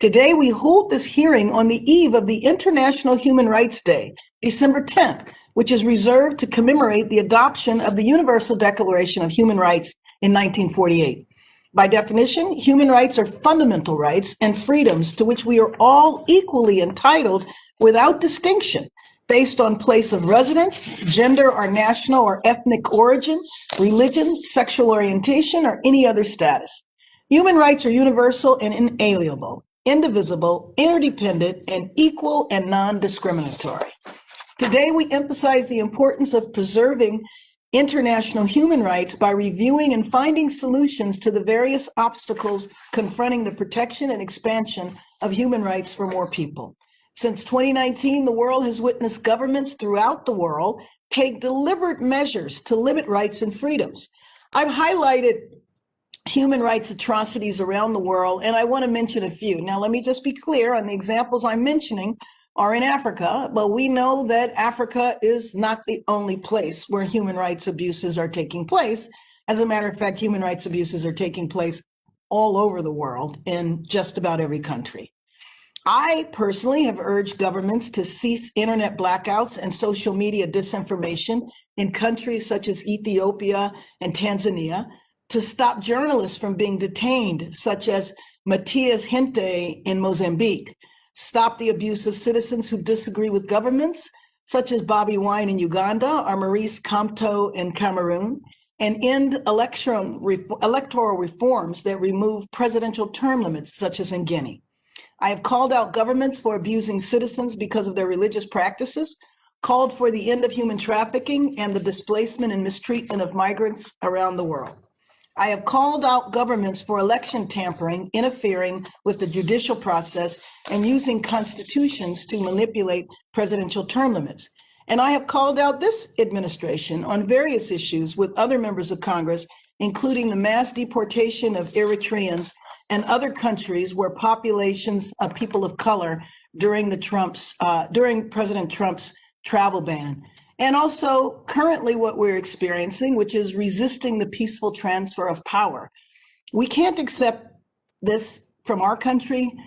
Today, we hold this hearing on the eve of the International Human Rights Day, December 10th, which is reserved to commemorate the adoption of the Universal Declaration of Human Rights in 1948. By definition, human rights are fundamental rights and freedoms to which we are all equally entitled without distinction, based on place of residence, gender or national or ethnic origin, religion, sexual orientation, or any other status. Human rights are universal and inalienable, indivisible, interdependent, and equal and non-discriminatory. Today, we emphasize the importance of preserving international human rights by reviewing and finding solutions to the various obstacles confronting the protection and expansion of human rights for more people. Since 2019, the world has witnessed governments throughout the world take deliberate measures to limit rights and freedoms. I've highlighted human rights atrocities around the world, and I want to mention a few. Now, let me just be clear on the examples I'm mentioning are in Africa, but we know that Africa is not the only place where human rights abuses are taking place. As a matter of fact, human rights abuses are taking place all over the world in just about every country. I personally have urged governments to cease internet blackouts and social media disinformation in countries such as Ethiopia and Tanzania, to stop journalists from being detained, such as Matias Hinte in Mozambique, stop the abuse of citizens who disagree with governments, such as Bobby Wine in Uganda or Maurice Kamto in Cameroon, and end electoral reforms that remove presidential term limits, such as in Guinea. I have called out governments for abusing citizens because of their religious practices, called for the end of human trafficking and the displacement and mistreatment of migrants around the world. I have called out governments for election tampering, interfering with the judicial process, and using constitutions to manipulate presidential term limits. And I have called out this administration on various issues with other members of Congress, including the mass deportation of Eritreans and other countries where populations of people of color during President Trump's travel ban. And also currently what we're experiencing, which is resisting the peaceful transfer of power. We can't accept this from our country.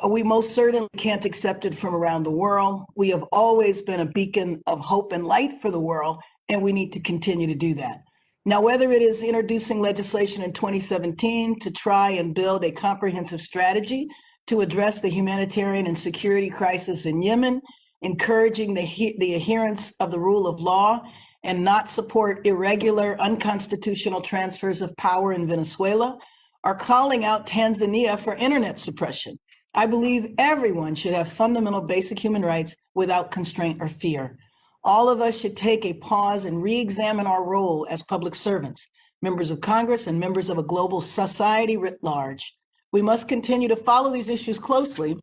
We most certainly can't accept it from around the world. We have always been a beacon of hope and light for the world, and we need to continue to do that. Now, whether it is introducing legislation in 2017 to try and build a comprehensive strategy to address the humanitarian and security crisis in Yemen, encouraging the adherence of the rule of law, and not support irregular, unconstitutional transfers of power in Venezuela, are calling out Tanzania for internet suppression. I believe everyone should have fundamental basic human rights without constraint or fear. All of us should take a pause and re-examine our role as public servants, members of Congress, and members of a global society writ large. We must continue to follow these issues closely,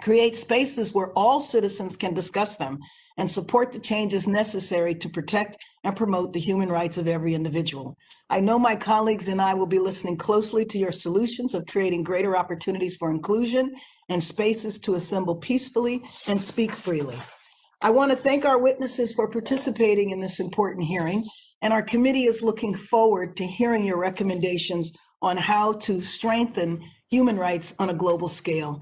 create spaces where all citizens can discuss them, and support the changes necessary to protect and promote the human rights of every individual. I know my colleagues and I will be listening closely to your solutions of creating greater opportunities for inclusion and spaces to assemble peacefully and speak freely. I want to thank our witnesses for participating in this important hearing, and our committee is looking forward to hearing your recommendations on how to strengthen human rights on a global scale.